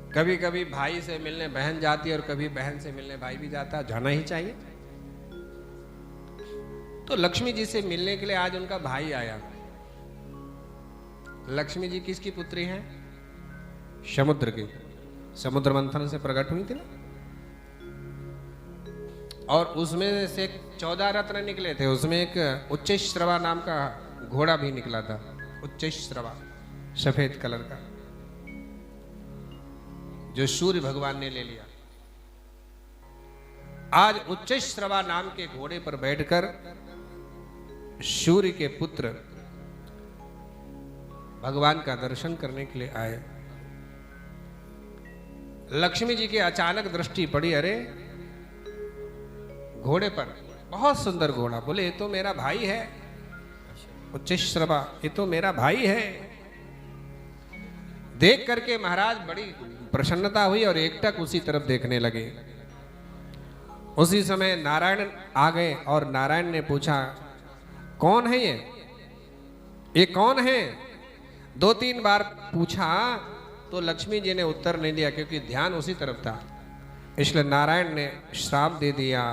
कभी कभी भाई से मिलने बहन जाती है और कभी बहन से मिलने भाई भी जाता है, जाना ही चाहिए। तो लक्ष्मी जी से मिलने के लिए आज उनका भाई आया। लक्ष्मी जी किसकी पुत्री हैं? समुद्र की। समुद्र मंथन से प्रकट हुई थी ना, और उसमें से 14 रत्न निकले थे। उसमें एक उच्चैश्रवा नाम का घोड़ा भी निकला था। उच्चैश्रवा, सफेद कलर का, जो सूर्य भगवान ने ले लिया। आज उच्चैश्रवा नाम के घोड़े पर बैठकर सूर्य के पुत्र भगवान का दर्शन करने के लिए आए। लक्ष्मी जी की अचानक दृष्टि पड़ी, अरे घोड़े पर, बहुत सुंदर घोड़ा। बोले ये तो मेरा भाई है उच्चैश्रवा, ये तो मेरा भाई है। देख करके महाराज बड़ी प्रसन्नता हुई और एकटक उसी तरफ देखने लगे। उसी समय नारायण आ गए और नारायण ने पूछा, कौन है ये कौन है? 2-3 बार पूछा तो लक्ष्मी जी ने उत्तर नहीं दिया, क्योंकि ध्यान उसी तरफ था। इसलिए नारायण ने श्राप दे दिया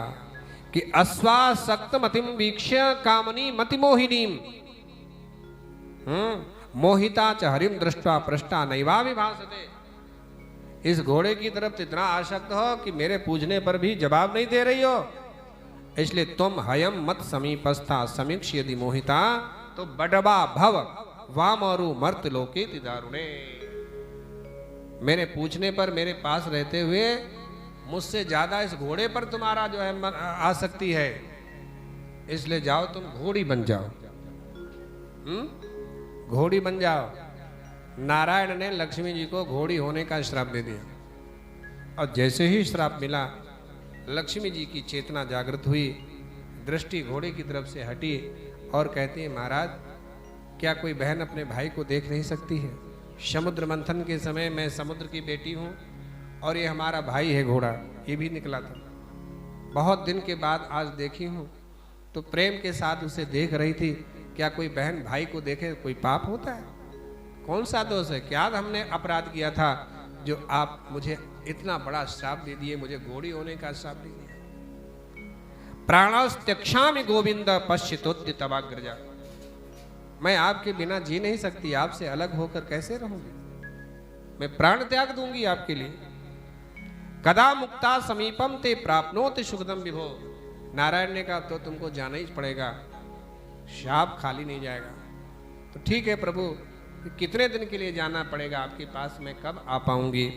कि अस्वासक्त मतिम वीक्ष्य कामनी मति मोहिनीम मोहिता च हरिम दृष्टा पृष्ठा नैवा विभासते। इस घोड़े की तरफ इतना आसक्त हो कि मेरे पूछने पर भी जवाब नहीं दे रही हो, इसलिए तुम हयम मत समीपस्था समीक्ष यदि मोहिता तो बडवा भव वामरु मर्त लोके दारुणे। मेरे पूछने पर मेरे पास रहते हुए मुझसे ज्यादा इस घोड़े पर तुम्हारा जो है आसक्ति है, इसलिए जाओ तुम घोड़ी बन जाओ। घोड़ी बन जाओ। नारायण ने लक्ष्मी जी को घोड़ी होने का श्राप दे दिया। और जैसे ही श्राप मिला, लक्ष्मी जी की चेतना जागृत हुई, दृष्टि घोड़े की तरफ से हटी और कहती है, महाराज क्या कोई बहन अपने भाई को देख नहीं सकती है? समुद्र मंथन के समय मैं समुद्र की बेटी हूँ और ये हमारा भाई है घोड़ा, ये भी निकला था। बहुत दिन के बाद आज देखी हूँ तो प्रेम के साथ उसे देख रही थी। क्या कोई बहन भाई को देखे कोई पाप होता है? कौन सा दोष है? क्या हमने अपराध किया था जो आप मुझे इतना बड़ा श्राप दे दिए, मुझे घोड़ी होने का श्राप दे दिया? प्राणस्त्यक्षामि गोविंद पश्चितोद्य तवाग्रजा। मैं आपके बिना जी नहीं सकती, आपसे अलग होकर कैसे रहूंगी? मैं प्राण त्याग दूंगी आपके लिए। कदा मुक्ता समीपम ते प्राप्नोति सुखदम विभो। नारायण ने कहा तो तुमको जाना ही पड़ेगा, शाप खाली नहीं जाएगा। तो ठीक है प्रभु, कितने दिन के लिए जाना पड़ेगा आपके पास, मैं कब आ पाऊंगी?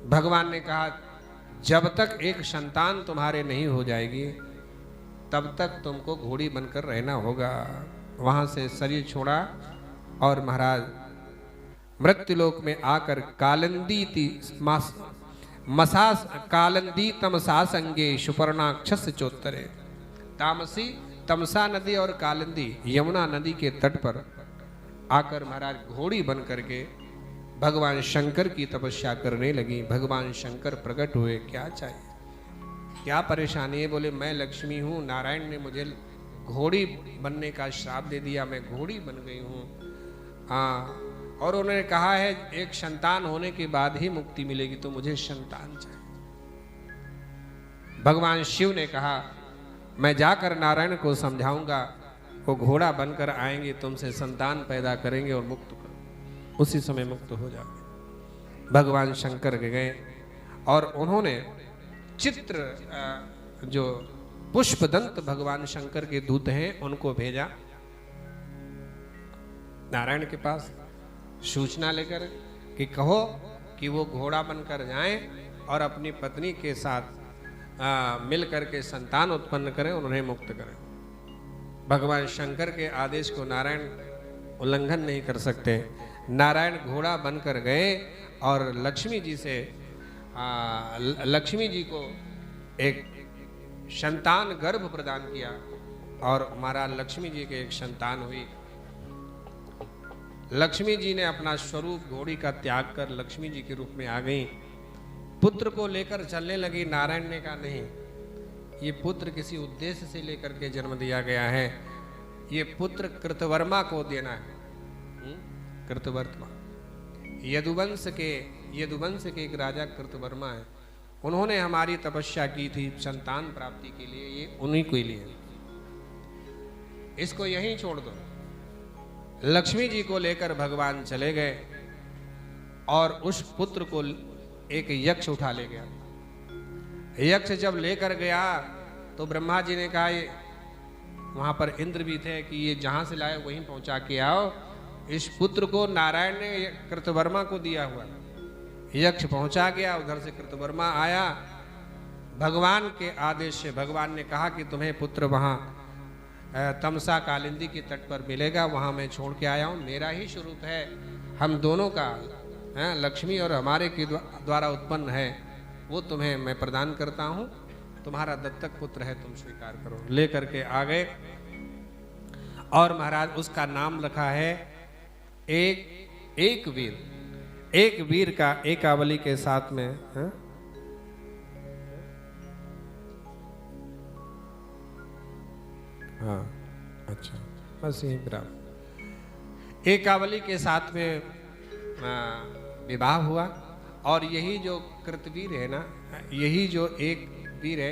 भगवान ने कहा, जब तक एक संतान तुम्हारे नहीं हो जाएगी तब तक तुमको घोड़ी बनकर रहना होगा। वहां से शरीर छोड़ा और महाराज मृत्युलोक में आकर कालिंदी मसास कालिंदी तमसा संगे सुपर्णाक्षस चोत्तरे। तामसी, तमसा नदी और कालिंदी यमुना नदी के तट पर आकर महाराज घोड़ी बन करके भगवान शंकर की तपस्या करने लगी। भगवान शंकर प्रकट हुए, क्या चाहिए, क्या परेशानी है? बोले मैं लक्ष्मी हूँ, नारायण ने मुझे घोड़ी बनने का श्राप दे दिया, मैं घोड़ी बन गई हूँ। हाँ, और उन्होंने कहा है एक संतान होने के बाद ही मुक्ति मिलेगी, तो मुझे संतान चाहिए। भगवान शिव ने कहा, मैं जाकर नारायण को समझाऊंगा, वो घोड़ा बनकर आएंगे, तुमसे संतान पैदा करेंगे और मुक्त कर, उसी समय मुक्त हो जाओगे। भगवान शंकर गए और उन्होंने चित्र जो पुष्पदंत भगवान शंकर के दूत हैं उनको भेजा नारायण के पास सूचना लेकर कि कहो कि वो घोड़ा बनकर जाएं और अपनी पत्नी के साथ मिल करके संतान उत्पन्न करें, उन्हें मुक्त करें। भगवान शंकर के आदेश को नारायण उल्लंघन नहीं कर सकते। नारायण घोड़ा बनकर गए और लक्ष्मी जी से लक्ष्मी जी को एक संतान गर्भ प्रदान किया और महाराज लक्ष्मी जी के एक संतान हुई। लक्ष्मी जी ने अपना स्वरूप घोड़ी का त्याग कर लक्ष्मी जी के रूप में आ गई। पुत्र को लेकर चलने लगी। नारायण ने कहा नहीं, ये पुत्र किसी उद्देश्य से लेकर के जन्म दिया गया है, ये पुत्र कृतवर्मा को देना है। कृतवर्मा, यदुवंश के एक राजा कृतवर्मा है, उन्होंने हमारी तपस्या की थी संतान प्राप्ति के लिए, ये उन्हीं के लिए। इसको यहीं छोड़ दो। लक्ष्मी जी को लेकर भगवान चले गए और उस पुत्र को एक यक्ष उठा ले गया। यक्ष जब लेकर गया तो ब्रह्मा जी ने कहा, ये वहां पर इंद्र भी थे कि ये जहां से लाए वहीं पहुंचा के आओ, इस पुत्र को नारायण ने कृतवर्मा को दिया हुआ। यक्ष पहुंचा गया, उधर से कृतवर्मा आया। भगवान के आदेश से भगवान ने कहा कि तुम्हें पुत्र वहां तमसा कालिंदी के तट पर मिलेगा, वहां मैं छोड़ के आया हूं। मेरा ही स्वरूप है, हम दोनों का लक्ष्मी और हमारे के द्वारा उत्पन्न है, वो तुम्हें मैं प्रदान करता हूं। तुम्हारा दत्तक पुत्र है, तुम स्वीकार करो। लेकर के आ गए और महाराज उसका नाम रखा है एक वीर। एक वीर का एकावली के साथ में है? हाँ, अच्छा, बस यही बराबर। एकावली के साथ में विवाह हुआ। और यही जो कृतवीर है ना, यही जो एक वीर है,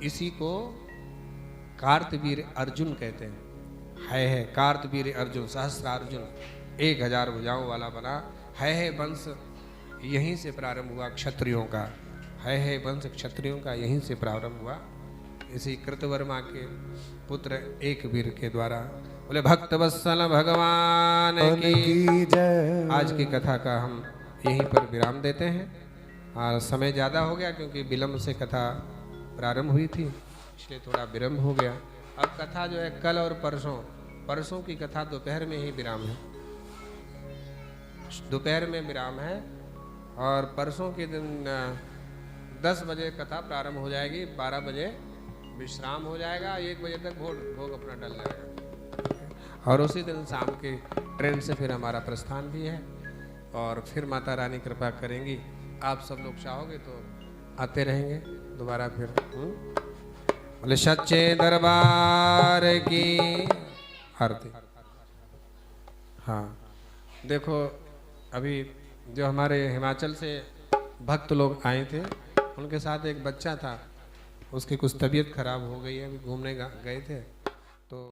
इसी को कार्तवीर अर्जुन कहते हैं। है कार्तवीर अर्जुन, सहस्त्रार्जुन, 1000 भुजाओं वाला बना। है वंश यहीं से प्रारंभ हुआ क्षत्रियों का। है वंश क्षत्रियों का यहीं से प्रारंभ हुआ, इसी कृतवर्मा के पुत्र एक वीर के द्वारा। बोले भक्त वत्सल भगवान की जय। आज की कथा का हम यहीं पर विराम देते हैं। और समय ज़्यादा हो गया क्योंकि विलम्ब से कथा प्रारंभ हुई थी, इसलिए थोड़ा विलम्ब हो गया। अब कथा जो है कल और परसों की कथा दोपहर में ही विराम है, दोपहर में विराम है। और परसों के दिन 10 बजे कथा प्रारंभ हो जाएगी, 12 बजे विश्राम हो जाएगा, 1 बजे तक भोग अपना डल जाएगा। और उसी दिन शाम की ट्रेन से फिर हमारा प्रस्थान भी है। और फिर माता रानी कृपा करेंगी, आप सब लोग चाहोगे तो आते रहेंगे दोबारा फिर। बोले सच्चे दरबार की आरती। हाँ, देखो अभी जो हमारे हिमाचल से भक्त लोग आए थे, उनके साथ एक बच्चा था, उसकी कुछ तबीयत खराब हो गई है, अभी घूमने गए थे।